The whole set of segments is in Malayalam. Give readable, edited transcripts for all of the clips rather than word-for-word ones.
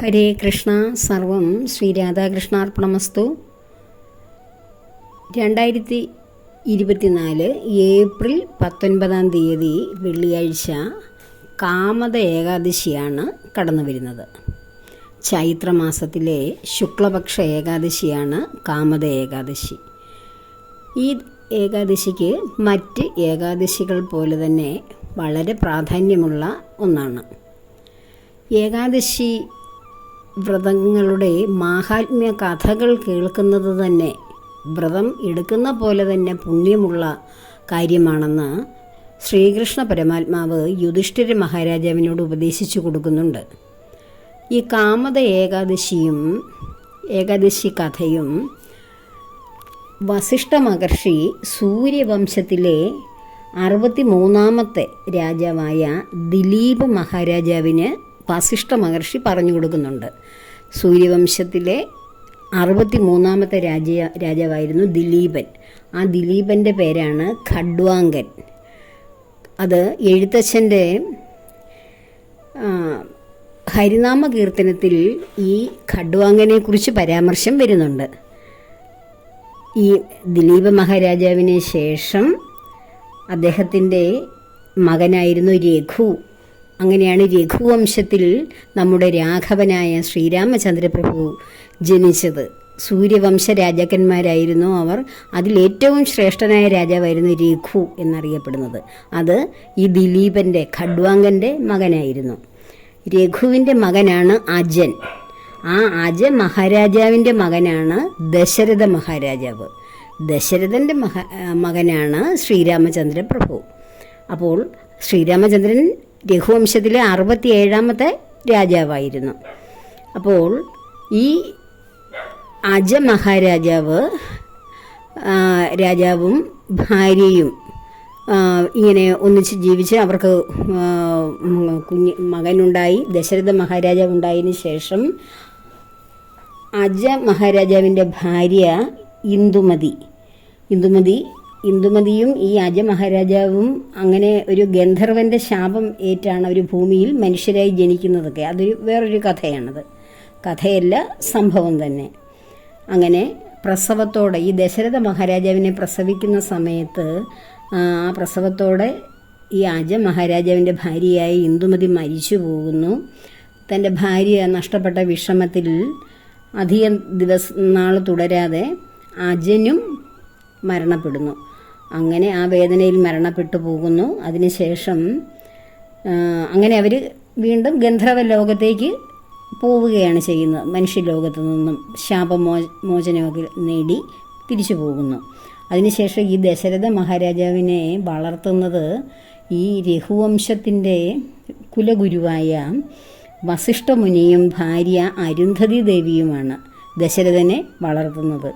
ഹരേ കൃഷ്ണ. സർവം ശ്രീ രാധാകൃഷ്ണാർപ്പണമസ്തു. 2024 ഏപ്രിൽ 19 വെള്ളിയാഴ്ച കാമദ ഏകാദശിയാണ് കടന്നു വരുന്നത്. ചൈത്രമാസത്തിലെ ശുക്ലപക്ഷ ഏകാദശിയാണ് കാമദ ഏകാദശി. ഈ ഏകാദശിക്ക് മറ്റ് ഏകാദശികൾ പോലെ തന്നെ വളരെ പ്രാധാന്യമുള്ള ഒന്നാണ്. ഏകാദശി വ്രതങ്ങളുടെ മാഹാത്മ്യ കഥകൾ കേൾക്കുന്നത് തന്നെ വ്രതം എടുക്കുന്ന പോലെ തന്നെ പുണ്യമുള്ള കാര്യമാണെന്ന് ശ്രീകൃഷ്ണ പരമാത്മാവ് യുധിഷ്ഠിര മഹാരാജാവിനോട് ഉപദേശിച്ചു കൊടുക്കുന്നുണ്ട്. ഈ കാമദ ഏകാദശി കഥയും വസിഷ്ഠ മഹർഷി സൂര്യവംശത്തിലെ 63ാമത്തെ രാജാവായ ദിലീപ മഹാരാജാവിന് വസിഷ്ഠ മഹർഷി പറഞ്ഞു കൊടുക്കുന്നുണ്ട്. സൂര്യവംശത്തിലെ 63ാമത്തെ രാജാവായിരുന്നു ദിലീപൻ. ആ ദിലീപൻ്റെ പേരാണ് ഖഡ്വാങ്കൻ. അത് എഴുത്തച്ഛൻ്റെ ഹരിനാമ കീർത്തനത്തിൽ ഈ ഖഡ്വാങ്കനെക്കുറിച്ച് പരാമർശം വരുന്നുണ്ട്. ഈ ദിലീപ മഹാരാജാവിന് ശേഷം അദ്ദേഹത്തിൻ്റെ മകനായിരുന്നു രഘു. അങ്ങനെയാണ് രഘുവംശത്തിൽ നമ്മുടെ രാഘവനായ ശ്രീരാമചന്ദ്രപ്രഭു ജനിച്ചത്. സൂര്യവംശ രാജാക്കന്മാരായിരുന്നു അവർ. അതിലേറ്റവും ശ്രേഷ്ഠനായ രാജാവായിരുന്നു രഘു എന്നറിയപ്പെടുന്നത്. അത് ഈ ദിലീപൻ്റെ ഖഡ്വാങ്കൻ്റെ മകനായിരുന്നു. രഘുവിൻ്റെ മകനാണ് അജൻ. ആ അജ മഹാരാജാവിൻ്റെ മകനാണ് ദശരഥ മഹാരാജാവ്. ദശരഥൻ്റെ മകനാണ് ശ്രീരാമചന്ദ്രപ്രഭു. അപ്പോൾ ശ്രീരാമചന്ദ്രൻ രഘുവംശത്തിലെ 67ാമത്തെ രാജാവായിരുന്നു. അപ്പോൾ ഈ അജ രാജാവും ഭാര്യയും ഇങ്ങനെ ഒന്നിച്ച് ജീവിച്ച് അവർക്ക് മകനുണ്ടായി. ദശരഥ മഹാരാജാവ് ഉണ്ടായതിനു ശേഷം അജ മഹാരാജാവിൻ്റെ ഭാര്യ ഇന്ദുമതിയും ഈ അജ മഹാരാജാവും അങ്ങനെ ഒരു ഗന്ധർവൻ്റെ ശാപം ഏറ്റാണ് അവർ ഭൂമിയിൽ മനുഷ്യരായി ജനിക്കുന്നതൊക്കെ. അതൊരു വേറൊരു കഥയാണത്. കഥയല്ല, സംഭവം തന്നെ. അങ്ങനെ പ്രസവത്തോടെ ഈ ദശരഥ മഹാരാജാവിനെ പ്രസവിക്കുന്ന സമയത്ത് ആ പ്രസവത്തോടെ ഈ അജ മഹാരാജാവിൻ്റെ ഭാര്യയായ ഇന്ദുമതി മരിച്ചു പോകുന്നു. തൻ്റെ ഭാര്യ നഷ്ടപ്പെട്ട വിഷമത്തിൽ അധികം നാൾ തുടരാതെ അജനും മരണപ്പെടുന്നു. അങ്ങനെ ആ വേദനയിൽ മരണപ്പെട്ടു പോകുന്നു. അതിനുശേഷം അങ്ങനെ അവർ വീണ്ടും ഗന്ധർവ ലോകത്തേക്ക് പോവുകയാണ് ചെയ്യുന്നത്. മനുഷ്യലോകത്തു നിന്നും ശാപമോചനമൊക്കെ നേടി തിരിച്ചു പോകുന്നു. അതിനുശേഷം ഈ ദശരഥ മഹാരാജാവിനെ വളർത്തുന്നത് ഈ രഘുവംശത്തിൻ്റെ കുലഗുരുവായ വസിഷ്ഠ മുനിയും ഭാര്യ അരുന്ധതി ദേവിയുമാണ് ദശരഥനെ വളർത്തുന്നത്.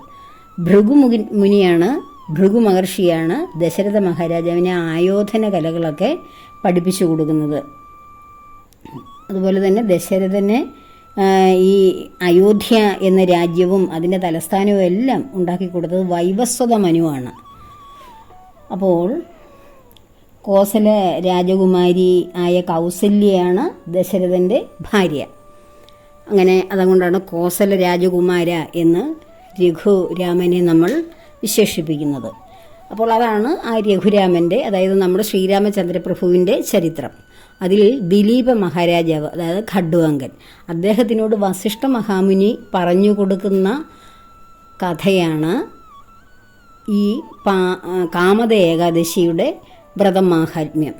ഭൃഗു മഹർഷിയാണ് ദശരഥ മഹാരാജാവിനെ ആയോധന കലകളൊക്കെ പഠിപ്പിച്ചു കൊടുക്കുന്നത്. അതുപോലെ തന്നെ ദശരഥന് ഈ അയോധ്യ എന്ന രാജ്യവും അതിൻ്റെ തലസ്ഥാനവും എല്ലാം ഉണ്ടാക്കി കൊടുത്തത് വൈവസ്വത മനുവാണ്. അപ്പോൾ കോസല രാജകുമാരി ആയ കൗസല്യയാണ് ദശരഥൻ്റെ ഭാര്യ. അങ്ങനെ അതുകൊണ്ടാണ് കോസല രാജകുമാര എന്ന് രഘുരാമനെ നമ്മൾ വിശേഷിപ്പിക്കുന്നത്. അപ്പോൾ അതാണ് ആ രഘുരാമൻ്റെ, അതായത് നമ്മുടെ ശ്രീരാമചന്ദ്രപ്രഭുവിൻ്റെ ചരിത്രം. അതിൽ ദിലീപ മഹാരാജാവ്, അതായത് ഖഡ്വാങ്കൻ, അദ്ദേഹത്തിനോട് വസിഷ്ഠ മഹാമുനി പറഞ്ഞു കൊടുക്കുന്ന കഥയാണ് ഈ കാമദ ഏകാദശിയുടെ വ്രതമാഹാത്മ്യം.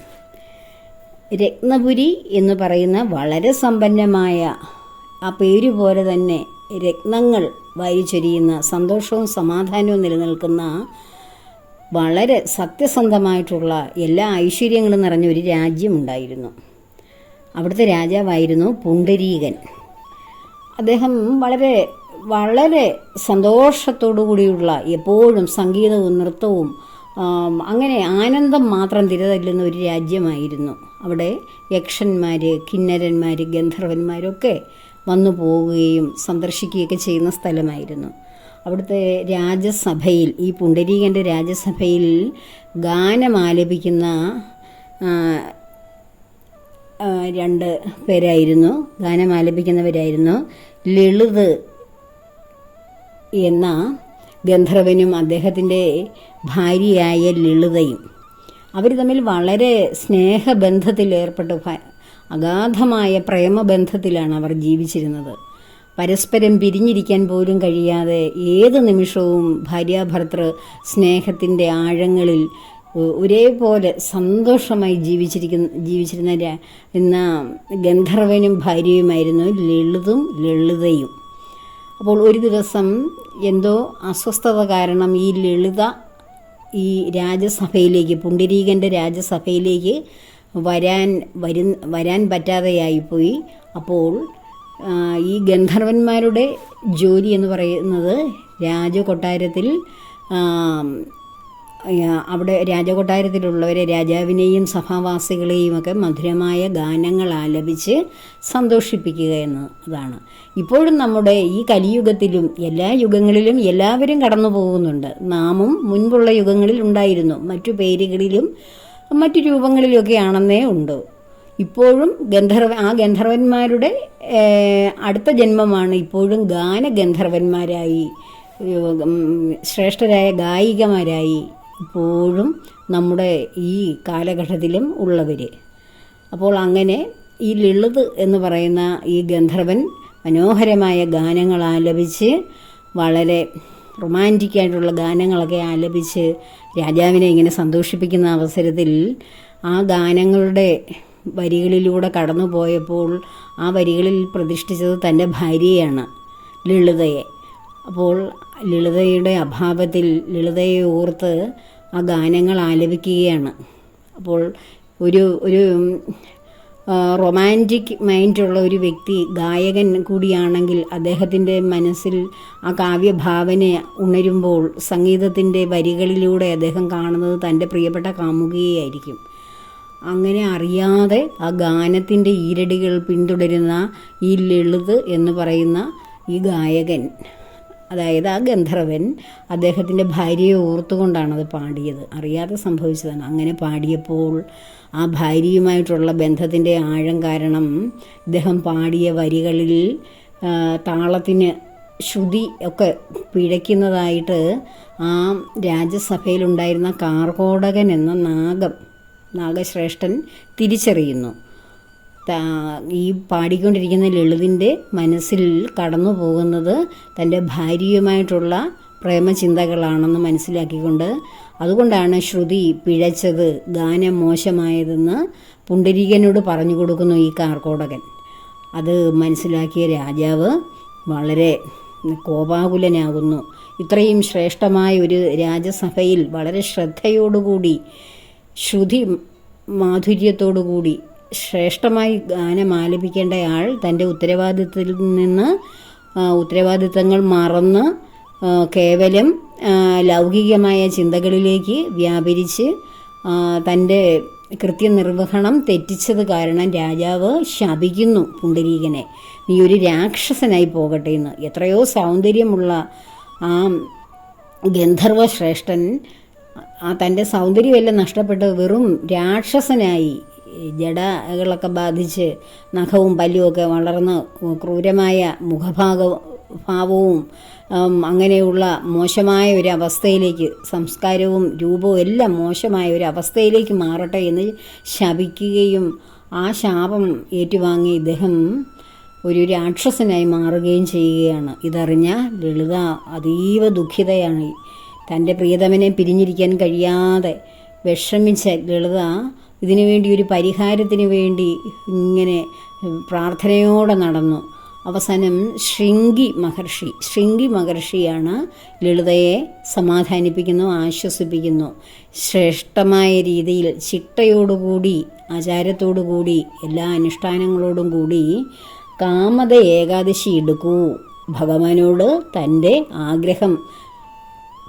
രത്നപുരി എന്ന് പറയുന്ന വളരെ സമ്പന്നമായ, ആ പേര് പോലെ തന്നെ രത്നങ്ങൾ വാരിച്ചൊരിയുന്ന, സന്തോഷവും സമാധാനവും നിലനിൽക്കുന്ന, വളരെ സത്യസന്ധമായിട്ടുള്ള എല്ലാ ഐശ്വര്യങ്ങളും നിറഞ്ഞ ഒരു രാജ്യമുണ്ടായിരുന്നു. അവിടുത്തെ രാജാവായിരുന്നു പുണ്ടരീകൻ. അദ്ദേഹം വളരെ വളരെ സന്തോഷത്തോടു കൂടിയുള്ള, എപ്പോഴും സംഗീതവും നൃത്തവും അങ്ങനെ ആനന്ദം മാത്രം തിരതല്ലുന്ന ഒരു രാജ്യമായിരുന്നു. അവിടെ യക്ഷന്മാർ, കിന്നരന്മാർ, ഗന്ധർവന്മാരൊക്കെ വന്നു പോവുകയും സന്ദർശിക്കുകയൊക്കെ ചെയ്യുന്ന സ്ഥലമായിരുന്നു. അവിടുത്തെ രാജസഭയിൽ, ഈ പുണ്ടരീകൻ്റെ രാജസഭയിൽ ഗാനം ആലപിക്കുന്ന രണ്ട് പേരായിരുന്നു, ഗാനം ആലപിക്കുന്നവരായിരുന്നു. ലളിത് എന്ന ഗന്ധർവനും അദ്ദേഹത്തിൻ്റെ ഭാര്യയായ ലളിതയും. അവർ തമ്മിൽ വളരെ സ്നേഹബന്ധത്തിലേർപ്പെട്ട് അഗാധമായ പ്രേമബന്ധത്തിലാണ് അവർ ജീവിച്ചിരുന്നത്. പരസ്പരം പിരിഞ്ഞിരിക്കാൻ പോലും കഴിയാതെ ഏത് നിമിഷവും ഭാര്യാഭർത്തൃ സ്നേഹത്തിൻ്റെ ആഴങ്ങളിൽ ഒരേപോലെ സന്തോഷമായി ജീവിച്ചിരുന്ന ഗന്ധർവനും ഭാര്യയുമായിരുന്നു ലളിതും ലളിതയും. അപ്പോൾ ഒരു ദിവസം എന്തോ അസ്വസ്ഥത കാരണം ഈ ലളിത ഈ രാജസഭയിലേക്ക്, പുണ്ടരീകൻ്റെ രാജസഭയിലേക്ക് വരാൻ പറ്റാതെയായിപ്പോയി. അപ്പോൾ ഈ ഗന്ധർവന്മാരുടെ ജോലി എന്ന് പറയുന്നത് രാജകൊട്ടാരത്തിൽ അവിടെ രാജകൊട്ടാരത്തിലുള്ളവരെ, രാജാവിനെയും സഭാവാസികളെയും ഒക്കെ മധുരമായ ഗാനങ്ങൾ ആലപിച്ച് സന്തോഷിപ്പിക്കുക എന്നതാണ്. ഇപ്പോഴും നമ്മുടെ ഈ കലിയുഗത്തിലും എല്ലാ യുഗങ്ങളിലും എല്ലാവരും കടന്നു പോകുന്നുണ്ട്. നാമും മുൻപുള്ള യുഗങ്ങളിൽ ഉണ്ടായിരുന്നു, മറ്റു പേരുകളിലും മറ്റു രൂപങ്ങളിലുമൊക്കെ ആണെന്നേ ഉണ്ട്. ഇപ്പോഴും ഗന്ധർവന്മാരുടെ അടുത്ത ജന്മമാണ് ഇപ്പോഴും ഗാനഗന്ധർവന്മാരായി, ശ്രേഷ്ഠരായ ഗായികമാരായി ഇപ്പോഴും നമ്മുടെ ഈ കാലഘട്ടത്തിലും ഉള്ളവർ. അപ്പോൾ അങ്ങനെ ഈ ലളിത് എന്ന് പറയുന്ന ഈ ഗന്ധർവൻ മനോഹരമായ ഗാനങ്ങൾ ആലപിച്ച്, വളരെ റൊമാൻറ്റിക്കായിട്ടുള്ള ഗാനങ്ങളൊക്കെ ആലപിച്ച് രാജാവിനെ ഇങ്ങനെ സന്തോഷിപ്പിക്കുന്ന അവസരത്തിൽ ആ ഗാനങ്ങളുടെ വരികളിലൂടെ കടന്നു പോയപ്പോൾ ആ വരികളിൽ പ്രതിഷ്ഠിച്ചത് തൻ്റെ ഭാര്യയാണ്, ലളിതയെ. അപ്പോൾ ലളിതയുടെ അഭാവത്തിൽ ലളിതയെ ഓർത്ത് ആ ഗാനങ്ങൾ ആലപിക്കുകയാണ്. അപ്പോൾ ഒരു റൊമാൻറ്റിക് മൈൻഡുള്ള ഒരു വ്യക്തി, ഗായകൻ കൂടിയാണെങ്കിൽ അദ്ദേഹത്തിൻ്റെ മനസ്സിൽ ആ കാവ്യഭാവന ഉണരുമ്പോൾ സംഗീതത്തിൻ്റെ വരികളിലൂടെ അദ്ദേഹം കാണുന്നത് തൻ്റെ പ്രിയപ്പെട്ട കാമുകിയായിരിക്കും. അങ്ങനെ അറിയാതെ ആ ഗാനത്തിൻ്റെ ഈരടികൾ പിന്തുടരുന്ന ഈ ലളിത് എന്ന് പറയുന്ന ഈ ഗായകൻ, അതായത് ആ ഗന്ധർവൻ, അദ്ദേഹത്തിൻ്റെ ഭാര്യയെ ഓർത്തുകൊണ്ടാണത് പാടിയത്. അറിയാതെ സംഭവിച്ചതാണ്. അങ്ങനെ പാടിയപ്പോൾ ആ ഭാര്യയുമായിട്ടുള്ള ബന്ധത്തിൻ്റെ ആഴം കാരണം ഇദ്ദേഹം പാടിയ വരികളിൽ താളത്തിന് ശ്രുതി ഒക്കെ പിഴയ്ക്കുന്നതായിട്ട് ആ രാജസഭയിലുണ്ടായിരുന്ന കാർകോടകൻ എന്ന നാഗശ്രേഷ്ഠൻ തിരിച്ചറിയുന്നു. ഈ പാടിക്കൊണ്ടിരിക്കുന്ന ലളിതിൻ്റെ മനസ്സിൽ കടന്നു പോകുന്നത് തൻ്റെ ഭാര്യയുമായിട്ടുള്ള പ്രേമചിന്തകളാണെന്ന് മനസ്സിലാക്കിക്കൊണ്ട്, അതുകൊണ്ടാണ് ശ്രുതി പിഴച്ചത്, ഗാനം മോശമായതെന്ന് പുണ്ടരീകനോട് പറഞ്ഞു കൊടുക്കുന്നു ഈ കാർകോടകൻ. അത് മനസ്സിലാക്കിയ രാജാവ് വളരെ കോപാകുലനാകുന്നു. ഇത്രയും ശ്രേഷ്ഠമായ ഒരു രാജസഭയിൽ വളരെ ശ്രദ്ധയോടുകൂടി, ശ്രുതി മാധുര്യത്തോടുകൂടി ശ്രേഷ്ഠമായി ഗാനം ആലപിക്കേണ്ടയാൾ തൻ്റെ ഉത്തരവാദിത്തങ്ങൾ മറന്ന് കേവലം ലൗകികമായ ചിന്തകളിലേക്ക് വ്യാപരിച്ച് തൻ്റെ കൃത്യനിർവഹണം തെറ്റിച്ചത് കാരണം രാജാവ് ശപിക്കുന്നു പുണ്ടരീകനെ, നീ ഒരു രാക്ഷസനായി പോകട്ടെ എന്ന്. എത്രയോ സൗന്ദര്യമുള്ള ആ ഗന്ധർവശ്രേഷ്ഠൻ തൻ്റെ സൗന്ദര്യമെല്ലാം നഷ്ടപ്പെട്ട് വെറും രാക്ഷസനായി, ജടകളൊക്കെ ബാധിച്ച് നഖവും പല്ലുമൊക്കെ വളർന്ന് ക്രൂരമായ മുഖഭാവവും അങ്ങനെയുള്ള മോശമായ ഒരു അവസ്ഥയിലേക്ക്, സംസ്കാരവും രൂപവും എല്ലാം മോശമായ ഒരു അവസ്ഥയിലേക്ക് മാറട്ടെ എന്ന് ശപിക്കുകയും ആ ശാപം ഏറ്റുവാങ്ങി ഇദ്ദേഹം ഒരു രാക്ഷസനായി മാറുകയും ചെയ്യുകയാണ്. ഇതറിഞ്ഞ ലളിത അതീവ ദുഃഖിതയാണ്. തൻ്റെ പ്രിയതമനെ പിരിഞ്ഞിരിക്കാൻ കഴിയാതെ വിഷമിച്ച ലളിത ഇതിനുവേണ്ടി ഒരു പരിഹാരത്തിന് വേണ്ടി ഇങ്ങനെ പ്രാർത്ഥനയോടെ നടന്നു. അവസാനം ശൃംഗി മഹർഷിയാണ് ലളിതയെ സമാധാനിപ്പിക്കുന്നു, ആശ്വസിപ്പിക്കുന്നു. ശ്രേഷ്ഠമായ രീതിയിൽ ചിട്ടയോടുകൂടി, ആചാരത്തോടുകൂടി, എല്ലാ അനുഷ്ഠാനങ്ങളോടും കൂടി കാമത ഏകാദശി എടുക്കൂ, ഭഗവാനോട് തൻ്റെ ആഗ്രഹം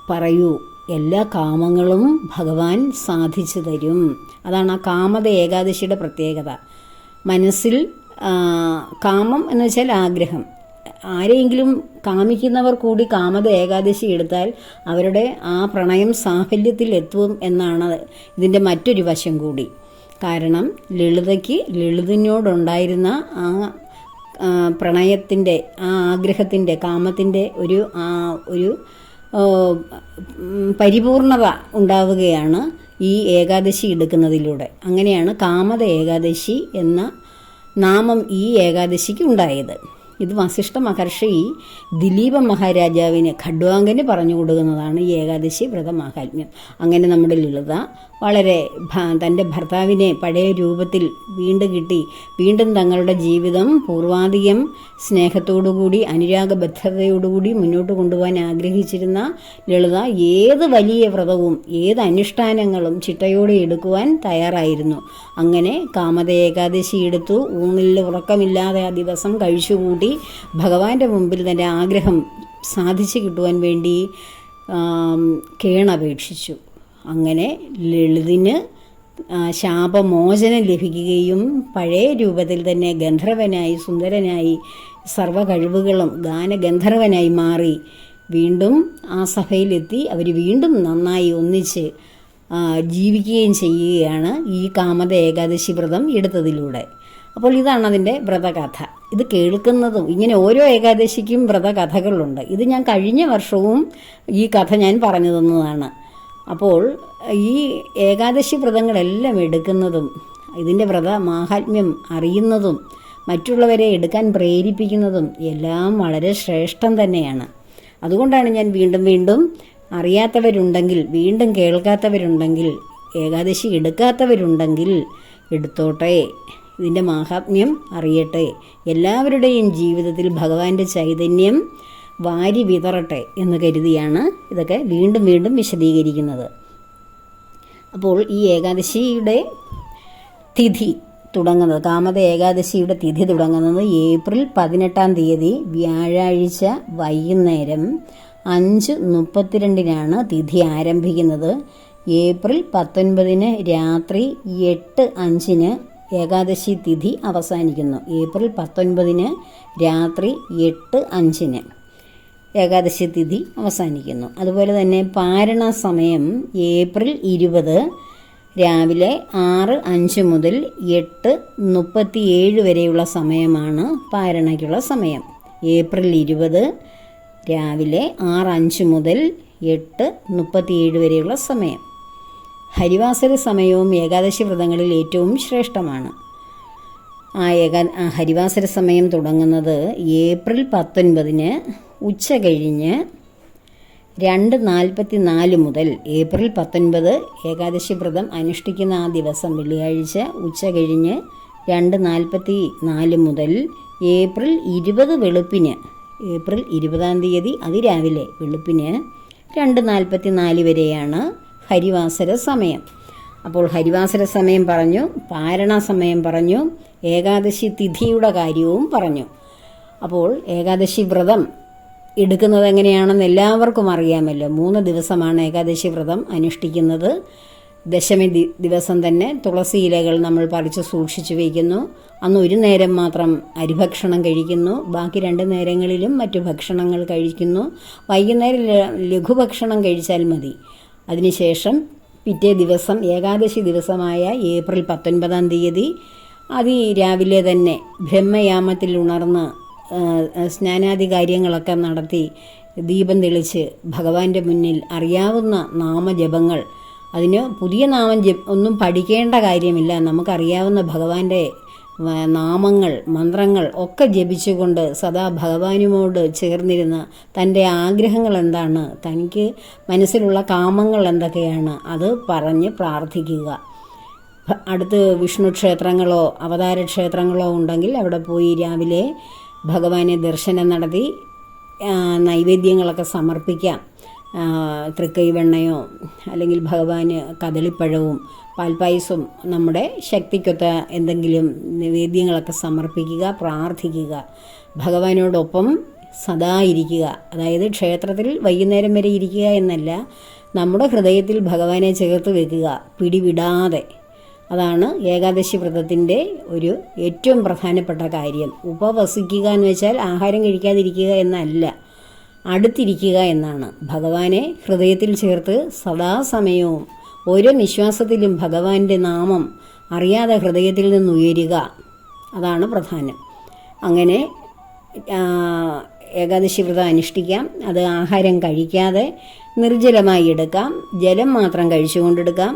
പറയൂ, എല്ലാ കാമങ്ങളും ഭഗവാൻ സാധിച്ചു തരും. അതാണ് ആ കാമത ഏകാദശിയുടെ പ്രത്യേകത. മനസ്സിൽ കാമം എന്ന് വെച്ചാൽ ആഗ്രഹം. ആരെയെങ്കിലും കാമിക്കുന്നവർ കൂടി കാമത ഏകാദശി എടുത്താൽ അവരുടെ ആ പ്രണയം സാഫല്യത്തിൽ എത്തും എന്നാണ് ഇതിൻ്റെ മറ്റൊരു വശം കൂടി. കാരണം ലളിതനോടുണ്ടായിരുന്ന ആ പ്രണയത്തിൻ്റെ, ആ ആഗ്രഹത്തിൻ്റെ, കാമത്തിൻ്റെ ഒരു പരിപൂർണത ഉണ്ടാവുകയാണ് ഈ ഏകാദശി എടുക്കുന്നതിലൂടെ. അങ്ങനെയാണ് കാമത ഏകാദശി എന്ന നാമം ഈ ഏകാദശിക്ക് ഉണ്ടായത്. ഇത് വസിഷ്ഠ മഹർഷി ദിലീപ മഹാരാജാവിന് ഖഡ്വാങ്കന് പറഞ്ഞു കൊടുക്കുന്നതാണ് ഈ ഏകാദശി വ്രതമാഹാത്മ്യം. അങ്ങനെ നമ്മുടെ ലളിത വളരെ തൻ്റെ ഭർത്താവിനെ പഴയ രൂപത്തിൽ വീണ്ടും കിട്ടി, വീണ്ടും തങ്ങളുടെ ജീവിതം പൂർവാധികം സ്നേഹത്തോടുകൂടി അനുരാഗബദ്ധതയോടുകൂടി മുന്നോട്ട് കൊണ്ടുപോകാൻ ആഗ്രഹിച്ചിരുന്ന ലളിത ഏത് വലിയ വ്രതവും ഏത് അനുഷ്ഠാനങ്ങളും ചിട്ടയോടെ എടുക്കുവാൻ തയ്യാറായിരുന്നു. അങ്ങനെ കാമത ഏകാദശി എടുത്തു. ഊണിൽ ഉറക്കമില്ലാതെ ആ ദിവസം കഴിച്ചുകൂട്ടി ഭഗവാന്റെ മുമ്പിൽ തൻ്റെ ആഗ്രഹം സാധിച്ചു കിട്ടുവാൻ വേണ്ടി കേണപേക്ഷിച്ചു. അങ്ങനെ ലളിതിന് ശാപമോചനം ലഭിക്കുകയും പഴയ രൂപത്തിൽ തന്നെ ഗന്ധർവനായി, സുന്ദരനായി, സർവ്വ കഴിവുകളും ഗാനഗന്ധർവനായി മാറി വീണ്ടും ആ സഭയിലെത്തി അവർ വീണ്ടും നന്നായി ഒന്നിച്ച് ജീവിക്കുകയും ചെയ്യുകയാണ് ഈ കാമത ഏകാദശി വ്രതം എടുത്തതിലൂടെ. അപ്പോൾ ഇതാണ് അതിൻ്റെ വ്രതകഥ. ഇത് കേൾക്കുന്നതും ഇങ്ങനെ ഓരോ ഏകാദശിക്കും വ്രതകഥകളുണ്ട്. ഇത് ഞാൻ കഴിഞ്ഞ വർഷവും ഈ കഥ ഞാൻ പറഞ്ഞു തന്നതാണ്. അപ്പോൾ ഈ ഏകാദശി വ്രതങ്ങളെല്ലാം എടുക്കുന്നതും ഇതിൻ്റെ വ്രത മാഹാത്മ്യം അറിയുന്നതും മറ്റുള്ളവരെ എടുക്കാൻ പ്രേരിപ്പിക്കുന്നതും എല്ലാം വളരെ ശ്രേഷ്ഠം തന്നെയാണ്. അതുകൊണ്ടാണ് ഞാൻ വീണ്ടും വീണ്ടും അറിയാത്തവരുണ്ടെങ്കിൽ, വീണ്ടും കേൾക്കാത്തവരുണ്ടെങ്കിൽ, ഏകാദശി എടുക്കാത്തവരുണ്ടെങ്കിൽ എടുത്തോട്ടെ, ഇതിൻ്റെ മാഹാത്മ്യം അറിയട്ടെ, എല്ലാവരുടെയും ജീവിതത്തിൽ ഭഗവാന്റെ ചൈതന്യം വാരി വിതറട്ടെ എന്ന് കരുതിയാണ് ഇതൊക്കെ വീണ്ടും വീണ്ടും വിശദീകരിക്കുന്നത്. അപ്പോൾ ഈ ഏകാദശിയുടെ തിഥി തുടങ്ങുന്നത്, കാമത ഏകാദശിയുടെ തിഥി തുടങ്ങുന്നത് ഏപ്രിൽ 18-ാം തീയതി വ്യാഴാഴ്ച വൈകുന്നേരം 5:32 തിഥി ആരംഭിക്കുന്നത്. ഏപ്രിൽ 19 രാത്രി 8:05 ഏകാദശി തിഥി അവസാനിക്കുന്നു. ഏപ്രിൽ 19 രാത്രി 8:05 ഏകാദശി തിഥി അവസാനിക്കുന്നു. അതുപോലെ തന്നെ പാരണ സമയം ഏപ്രിൽ 20 രാവിലെ 6:05 മുതൽ 8:37 വരെയുള്ള സമയമാണ് പാരണയ്ക്കുള്ള സമയം. ഏപ്രിൽ 20 രാവിലെ 6:05 മുതൽ 8:37 വരെയുള്ള സമയം. ഹരിവാസര സമയവും ഏകാദശി വ്രതങ്ങളിൽ ഏറ്റവും ശ്രേഷ്ഠമാണ്. ഹരിവാസര സമയം തുടങ്ങുന്നത് ഏപ്രിൽ 19 ഉച്ച കഴിഞ്ഞ് 2:44 മുതൽ. ഏപ്രിൽ 19 ഏകാദശി വ്രതം അനുഷ്ഠിക്കുന്ന ആ ദിവസം വെള്ളിയാഴ്ച ഉച്ച കഴിഞ്ഞ് 2:44 മുതൽ ഏപ്രിൽ 20 വെളുപ്പിന്, ഏപ്രിൽ 20-ാം തീയതി അതിരാവിലെ വെളുപ്പിന് 2:44 വരെയാണ് ഹരിവാസര സമയം. അപ്പോൾ ഹരിവാസര സമയം പറഞ്ഞു, പാരണ സമയം പറഞ്ഞു, ഏകാദശി തിഥിയുടെ കാര്യവും പറഞ്ഞു. അപ്പോൾ ഏകാദശി വ്രതം എടുക്കുന്നത് എങ്ങനെയാണെന്ന് എല്ലാവർക്കും അറിയാമല്ലോ. 3 ദിവസമാണ് ഏകാദശി വ്രതം അനുഷ്ഠിക്കുന്നത്. ദശമി ദിവസം തന്നെ തുളസി ഇലകൾ നമ്മൾ പറിച്ച് സൂക്ഷിച്ചു വയ്ക്കുന്നു. അന്ന് ഒരു നേരം മാത്രം അരിഭക്ഷണം കഴിക്കുന്നു. ബാക്കി 2 നേരങ്ങളിലും മറ്റു ഭക്ഷണങ്ങൾ കഴിക്കുന്നു. വൈകുന്നേരം ലഘുഭക്ഷണം കഴിച്ചാൽ മതി. അതിനുശേഷം പിറ്റേ ദിവസം ഏകാദശി ദിവസമായ ഏപ്രിൽ 19-ാം തീയതി അതിരാവിലെ തന്നെ ബ്രഹ്മയാമത്തിൽ ഉണർന്ന് സ്നാനാദി കാര്യങ്ങളൊക്കെ നടത്തി ദീപം തെളിച്ച് ഭഗവാന്റെ മുന്നിൽ അറിയാവുന്ന നാമജപങ്ങൾ, അതിന് പുതിയ നാമം ഒന്നും പഠിക്കേണ്ട കാര്യമില്ല, നമുക്കറിയാവുന്ന ഭഗവാന്റെ നാമങ്ങൾ, മന്ത്രങ്ങൾ ഒക്കെ ജപിച്ചുകൊണ്ട് സദാ ഭഗവാനുമോട് ചേർന്നിരുന്ന് തൻ്റെ ആഗ്രഹങ്ങൾ എന്താണ്, തനിക്ക് മനസ്സിലുള്ള കാമങ്ങൾ എന്തൊക്കെയാണ് അത് പറഞ്ഞ് പ്രാർത്ഥിക്കുക. അടുത്ത് വിഷ്ണു ക്ഷേത്രങ്ങളോ അവതാര ക്ഷേത്രങ്ങളോ ഉണ്ടെങ്കിൽ അവിടെ പോയി രാവിലെ ഭഗവാനെ ദർശനം നടത്തി നൈവേദ്യങ്ങളൊക്കെ സമർപ്പിക്കാം. തൃക്കൈവെണ്ണയോ അല്ലെങ്കിൽ ഭഗവാന് കദളിപ്പഴവും പാൽപ്പായസവും നമ്മുടെ ശക്തിക്കൊത്ത എന്തെങ്കിലും നിവേദ്യങ്ങളൊക്കെ സമർപ്പിക്കുക, പ്രാർത്ഥിക്കുക. ഭഗവാനോടൊപ്പം സദാ ഇരിക്കുക. അതായത് ക്ഷേത്രത്തിൽ വൈകുന്നേരം വരെ ഇരിക്കുക എന്നല്ല, നമ്മുടെ ഹൃദയത്തിൽ ഭഗവാനെ ചേർത്ത് വെക്കുക പിടിവിടാതെ. അതാണ് ഏകാദശി വ്രതത്തിൻ്റെ ഒരു ഏറ്റവും പ്രധാനപ്പെട്ട കാര്യം. ഉപവസിക്കുക എന്ന് വെച്ചാൽ ആഹാരം കഴിക്കാതിരിക്കുക എന്നല്ല, അടുത്തിരിക്കുക എന്നാണ്. ഭഗവാനെ ഹൃദയത്തിൽ ചേർത്ത് സദാസമയവും ഓരോ നിശ്വാസത്തിലും ഭഗവാന്റെ നാമം അറിയാതെ ഹൃദയത്തിൽ നിന്നുയരുക, അതാണ് പ്രധാനം. അങ്ങനെ ഏകാദശി വ്രതം അനുഷ്ഠിക്കാം. അത് ആഹാരം കഴിക്കാതെ നിർജ്ജലമായി എടുക്കാം, ജലം മാത്രം കഴിച്ചുകൊണ്ടെടുക്കാം.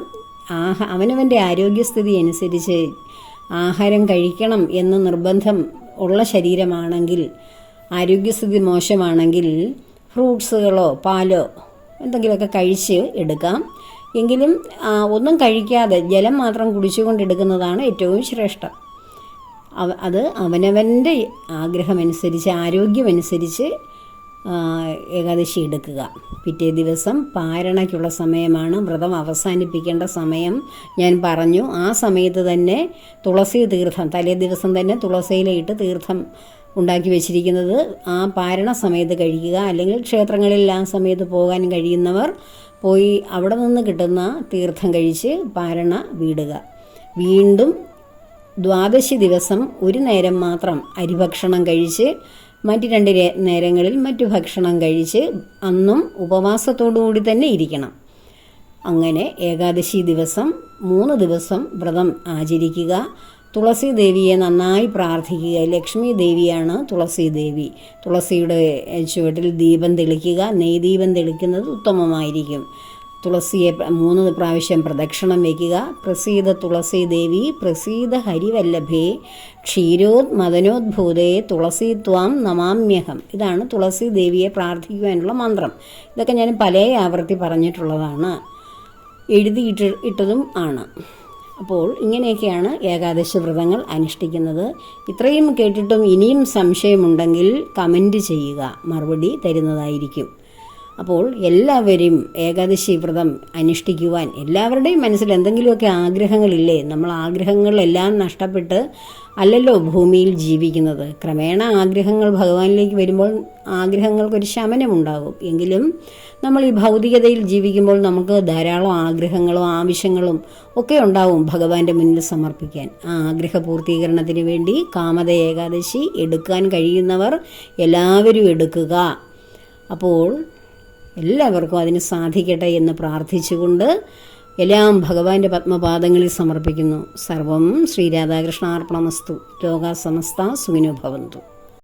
അവനവൻ്റെ ആരോഗ്യസ്ഥിതി അനുസരിച്ച് ആഹാരം കഴിക്കണം എന്ന് നിർബന്ധം ഉള്ള ശരീരമാണെങ്കിൽ, ആരോഗ്യസ്ഥിതി മോശമാണെങ്കിൽ ഫ്രൂട്ട്സുകളോ പാലോ എന്തെങ്കിലുമൊക്കെ കഴിച്ച് എടുക്കാം. എങ്കിലും ഒന്നും കഴിക്കാതെ ജലം മാത്രം കുടിച്ചുകൊണ്ടെടുക്കുന്നതാണ് ഏറ്റവും ശ്രേഷ്ഠം. അത് അവനവൻ്റെ ആഗ്രഹമനുസരിച്ച്, ആരോഗ്യമനുസരിച്ച് ഏകാദശി എടുക്കുക. പിറ്റേ ദിവസം പാരണയ്ക്കുള്ള സമയമാണ്. വ്രതം അവസാനിപ്പിക്കേണ്ട സമയം ഞാൻ പറഞ്ഞു. ആ സമയത്ത് തന്നെ തുളസി തീർത്ഥം, തലേ ദിവസം തന്നെ തുളസിയിലിട്ട് തീർത്ഥം ഉണ്ടാക്കി വെച്ചിരിക്കുന്നത് ആ പാരണ സമയത്ത് കഴിക്കുക. അല്ലെങ്കിൽ ക്ഷേത്രങ്ങളിൽ ആ സമയത്ത് പോകാൻ കഴിയുന്നവർ പോയി അവിടെ നിന്ന് കിട്ടുന്ന തീർത്ഥം കഴിച്ച് പാരണ വീടുക. വീണ്ടും ദ്വാദശി ദിവസം ഒരു നേരം മാത്രം അരിഭക്ഷണം കഴിച്ച് മറ്റ് 2 നേരങ്ങളിൽ മറ്റു ഭക്ഷണം കഴിച്ച് അന്നും ഉപവാസത്തോടുകൂടി തന്നെ ഇരിക്കണം. അങ്ങനെ ഏകാദശി ദിവസം 3 ദിവസം വ്രതം ആചരിക്കുക. തുളസി ദേവിയെ നന്നായി പ്രാർത്ഥിക്കുക. ലക്ഷ്മി ദേവിയാണ് തുളസി ദേവി. തുളസിയുടെ ചുവട്ടിൽ ദീപം തെളിക്കുക. നെയ്ദീപം തെളിക്കുന്നത് ഉത്തമമായിരിക്കും. തുളസിയെ 3 പ്രാവശ്യം പ്രദക്ഷിണം വയ്ക്കുക. പ്രസീദ തുളസി ദേവി പ്രസീദ ഹരിവല്ലഭേ ക്ഷീരോദ് മദനോദ്ഭൂതേ തുളസി ത്വാം നമാമ്യഹം. ഇതാണ് തുളസി ദേവിയെ പ്രാർത്ഥിക്കുവാനുള്ള മന്ത്രം. ഇതൊക്കെ ഞാൻ പല ആവർത്തി പറഞ്ഞിട്ടുള്ളതാണ്, എഴുതിയിട്ടതും ആണ്. അപ്പോൾ ഇങ്ങനെയൊക്കെയാണ് ഏകാദശി വ്രതങ്ങൾ അനുഷ്ഠിക്കുന്നത്. ഇത്രയും കേട്ടിട്ടും ഇനിയും സംശയമുണ്ടെങ്കിൽ കമൻറ്റ് ചെയ്യുക, മറുപടി തരുന്നതായിരിക്കും. അപ്പോൾ എല്ലാവരും ഏകാദശി വ്രതം അനുഷ്ഠിക്കുവാൻ, എല്ലാവരുടെയും മനസ്സിൽ എന്തെങ്കിലുമൊക്കെ ആഗ്രഹങ്ങളില്ലേ? നമ്മൾ ആഗ്രഹങ്ങളെല്ലാം നഷ്ടപ്പെട്ട് അല്ലല്ലോ ഭൂമിയിൽ ജീവിക്കുന്നത്. ക്രമേണ ആഗ്രഹങ്ങൾ ഭഗവാനിലേക്ക് വരുമ്പോൾ ആഗ്രഹങ്ങൾക്കൊരു ശമനമുണ്ടാകും. എങ്കിലും നമ്മൾ ഈ ഭൗതികതയിൽ ജീവിക്കുമ്പോൾ നമുക്ക് ധാരാളം ആഗ്രഹങ്ങളും ആവശ്യങ്ങളും ഒക്കെ ഉണ്ടാവും ഭഗവാന്റെ മുന്നിൽ സമർപ്പിക്കാൻ. ആ ആഗ്രഹ പൂർത്തീകരണത്തിന് വേണ്ടി കാമത ഏകാദശി എടുക്കാൻ കഴിയുന്നവർ എല്ലാവരും എടുക്കുക. അപ്പോൾ എല്ലാവർക്കും അതിന് സാധിക്കട്ടെ എന്ന് പ്രാർത്ഥിച്ചുകൊണ്ട് എല്ലാം ഭഗവാന്റെ പത്മപാദങ്ങളിൽ സമർപ്പിക്കുന്നു. സർവം ശ്രീ രാധാകൃഷ്ണാർപ്പണമസ്തു. ലോകാ സമസ്ത സുഖിനോ ഭവന്തു.